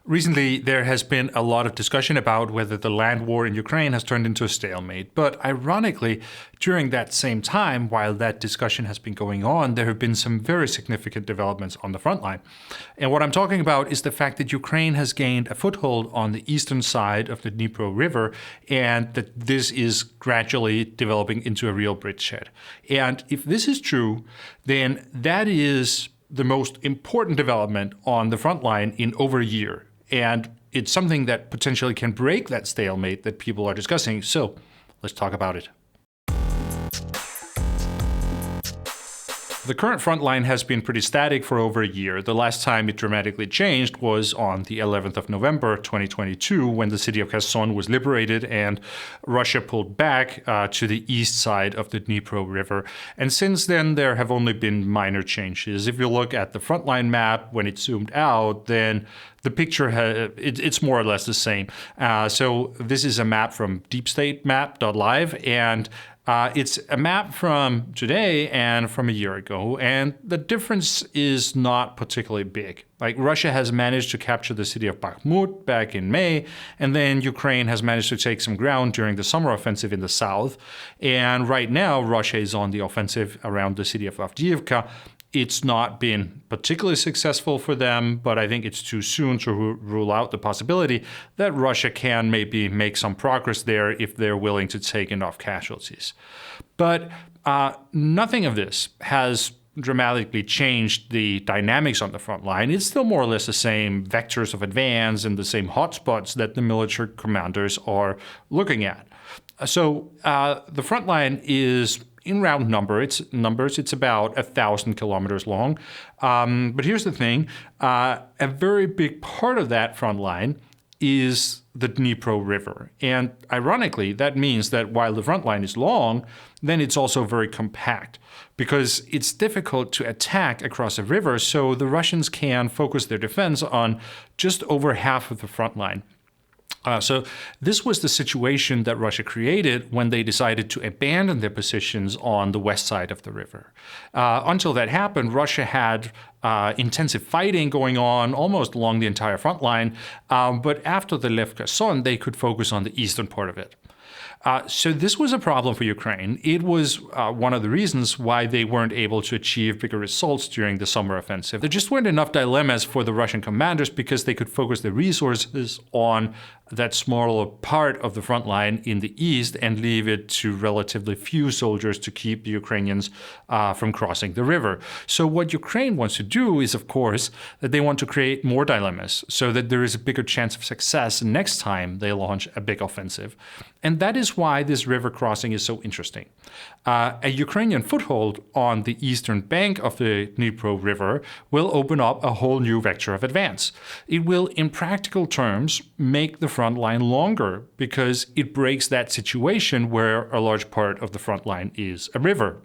Recently, there has been a lot of discussion about whether the land war in Ukraine has turned into a stalemate. But ironically, during that same time, while that discussion has been going on, there have been some very significant developments on the front line. And what I'm talking about is the fact that Ukraine has gained a foothold on the eastern side of the Dnipro River, and that this is gradually developing into a real bridgehead. And if this is true, then that is the most important development on the front line in over a year. And it's something that potentially can break that stalemate that people are discussing. So let's talk about it. The current front line has been pretty static for over a year. The last time it dramatically changed was on the 11th of November 2022, when the city of Kherson was liberated and Russia pulled back to the east side of the Dnipro River. And since then, there have only been minor changes. If you look at the frontline map, when it's zoomed out, then the picture, it's more or less the same. So this is a map from deepstatemap.live, and it's a map from today and from a year ago, and the difference is not particularly big. Like, Russia has managed to capture the city of Bakhmut back in May, and then Ukraine has managed to take some ground during the summer offensive in the south. And right now, Russia is on the offensive around the city of Avdiivka. It's not been particularly successful for them, but I think it's too soon to rule out the possibility that Russia can maybe make some progress there if they're willing to take enough casualties. But nothing of this has dramatically changed the dynamics on the front line. It's still more or less the same vectors of advance and the same hotspots that the military commanders are looking at. So the front line is, in round numbers, it's about 1,000 kilometers long. But here's the thing. A very big part of that front line is the Dnipro River. And ironically, that means that while the front line is long, then it's also very compact, because it's difficult to attack across a river, so the Russians can focus their defense on just over half of the front line. So this was the situation that Russia created when they decided to abandon their positions on the west side of the river. Until that happened, Russia had intensive fighting going on almost along the entire front line. But after they left Kherson, they could focus on the eastern part of it. So this was a problem for Ukraine. It was one of the reasons why they weren't able to achieve bigger results during the summer offensive. There just weren't enough dilemmas for the Russian commanders, because they could focus their resources on that smaller part of the front line in the east and leave it to relatively few soldiers to keep the Ukrainians from crossing the river. So what Ukraine wants to do is, of course, that they want to create more dilemmas so that there is a bigger chance of success next time they launch a big offensive. And that is why this river crossing is so interesting. A Ukrainian foothold on the eastern bank of the Dnipro River will open up a whole new vector of advance. It will, in practical terms, make the front line longer, because it breaks that situation where a large part of the front line is a river.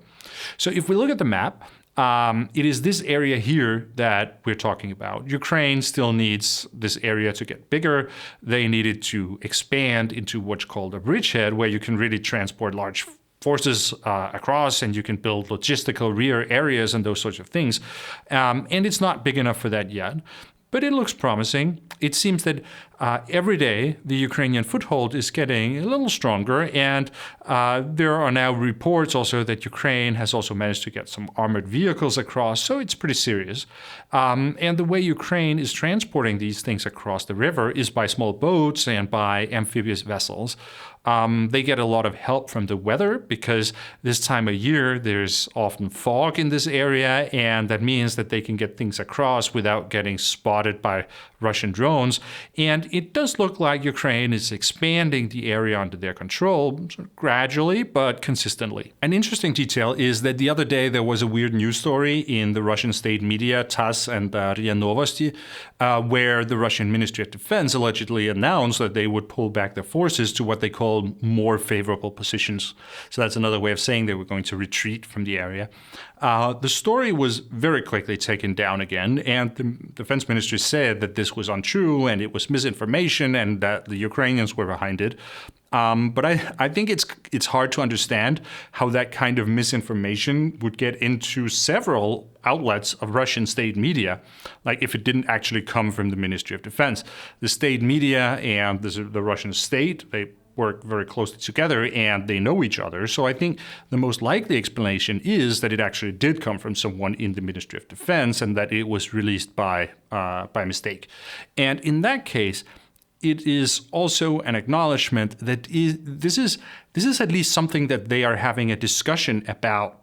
So if we look at the map, it is this area here that we're talking about. Ukraine still needs this area to get bigger. They needed to expand into what's called a bridgehead, where you can really transport large forces across, and you can build logistical rear areas and those sorts of things. And it's not big enough for that yet. But it looks promising. It seems that every day the Ukrainian foothold is getting a little stronger, and there are now reports also that Ukraine has also managed to get some armored vehicles across, so it's pretty serious. And the way Ukraine is transporting these things across the river is by small boats and by amphibious vessels. They get a lot of help from the weather, because this time of year there's often fog in this area, and that means that they can get things across without getting spotted by Russian drones. And it does look like Ukraine is expanding the area under their control, gradually but consistently. An interesting detail is that the other day there was a weird news story in the Russian state media, TASS and RIA Novosti, where the Russian Ministry of Defense allegedly announced that they would pull back their forces to what they call more favorable positions. So that's another way of saying they were going to retreat from the area. The story was very quickly taken down again, and the defense ministry said that this was untrue and it was misinformation and that the Ukrainians were behind it. But I think it's hard to understand how that kind of misinformation would get into several outlets of Russian state media, like if it didn't actually come from the Ministry of Defense. The state media and the Russian state, they work very closely together and they know each other. So I think the most likely explanation is that it actually did come from someone in the Ministry of Defense and that it was released by mistake. And in that case, it is also an acknowledgement that this is at least something that they are having a discussion about.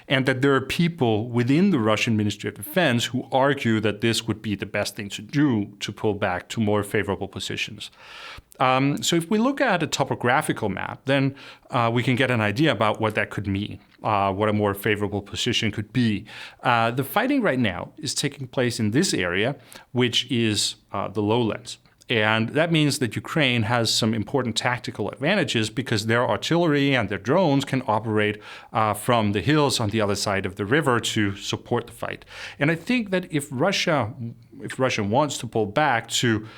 And that there are people within the Russian Ministry of Defense who argue that this would be the best thing to do to pull back to more favorable positions. So if we look at a topographical map, then we can get an idea about what that could mean, what a more favorable position could be. The fighting right now is taking place in this area, which is the lowlands. And that means that Ukraine has some important tactical advantages because their artillery and their drones can operate from the hills on the other side of the river to support the fight. And I think that if Russia wants to pull back to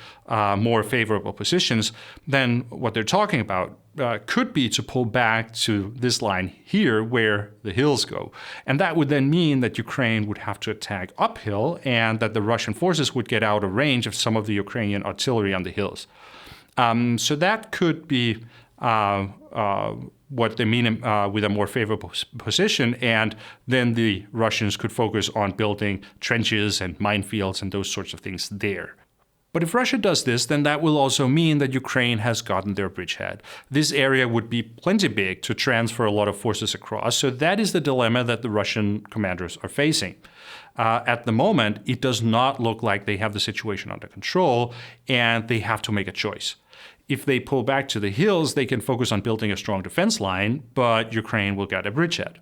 more favorable positions, then what they're talking about could be to pull back to this line here where the hills go. And that would then mean that Ukraine would have to attack uphill and that the Russian forces would get out of range of some of the Ukrainian artillery on the hills. So that could be what they mean with a more favorable position, and then the Russians could focus on building trenches and minefields and those sorts of things there. But if Russia does this, then that will also mean that Ukraine has gotten their bridgehead. This area would be plenty big to transfer a lot of forces across, so that is the dilemma that the Russian commanders are facing. At the moment, it does not look like they have the situation under control, and they have to make a choice. If they pull back to the hills, they can focus on building a strong defense line, but Ukraine will get a bridgehead.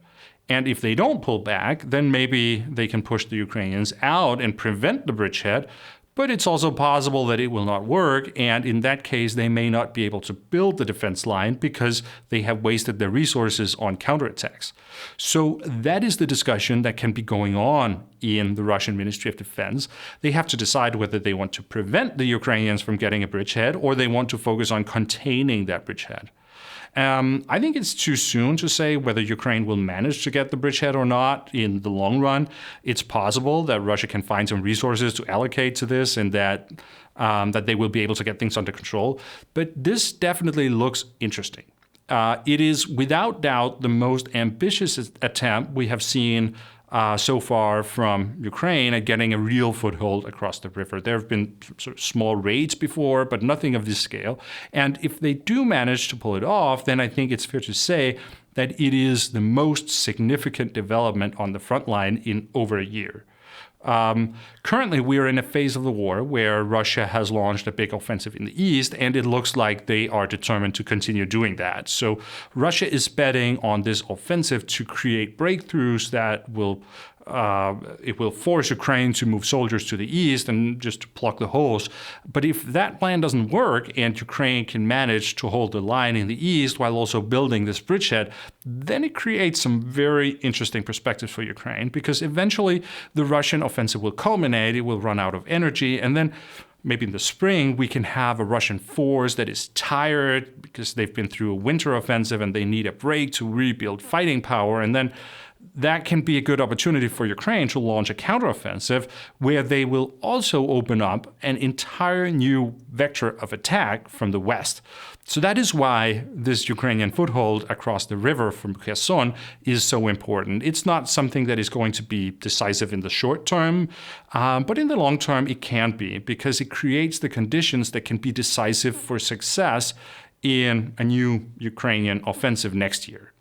And if they don't pull back, then maybe they can push the Ukrainians out and prevent the bridgehead. But it's also possible that it will not work, and in that case, they may not be able to build the defense line because they have wasted their resources on counterattacks. So that is the discussion that can be going on in the Russian Ministry of Defense. They have to decide whether they want to prevent the Ukrainians from getting a bridgehead or they want to focus on containing that bridgehead. I think it's too soon to say whether Ukraine will manage to get the bridgehead or not in the long run. It's possible that Russia can find some resources to allocate to this and that they will be able to get things under control. But this definitely looks interesting. It is without doubt the most ambitious attempt we have seen so far from Ukraine at getting a real foothold across the river. There have been sort of small raids before, but nothing of this scale. And if they do manage to pull it off, then I think it's fair to say that it is the most significant development on the front line in over a year. Currently, we are in a phase of the war where Russia has launched a big offensive in the east, and it looks like they are determined to continue doing that. So Russia is betting on this offensive to create breakthroughs that will force Ukraine to move soldiers to the east and just to plug the holes. But if that plan doesn't work and Ukraine can manage to hold the line in the east while also building this bridgehead, then it creates some very interesting perspectives for Ukraine, because eventually the Russian offensive will culminate, it will run out of energy, and then maybe in the spring we can have a Russian force that is tired because they've been through a winter offensive and they need a break to rebuild fighting power, and then that can be a good opportunity for Ukraine to launch a counteroffensive where they will also open up an entire new vector of attack from the west. So that is why this Ukrainian foothold across the river from Kherson is so important. It's not something that is going to be decisive in the short term, but in the long term it can be, because it creates the conditions that can be decisive for success in a new Ukrainian offensive next year.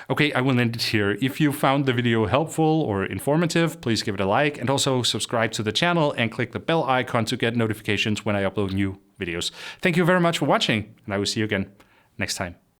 Okay, I will end it here. If you found the video helpful or informative, please give it a like, and also subscribe to the channel and click the bell icon to get notifications when I upload new videos. Thank you very much for watching, and I will see you again next time.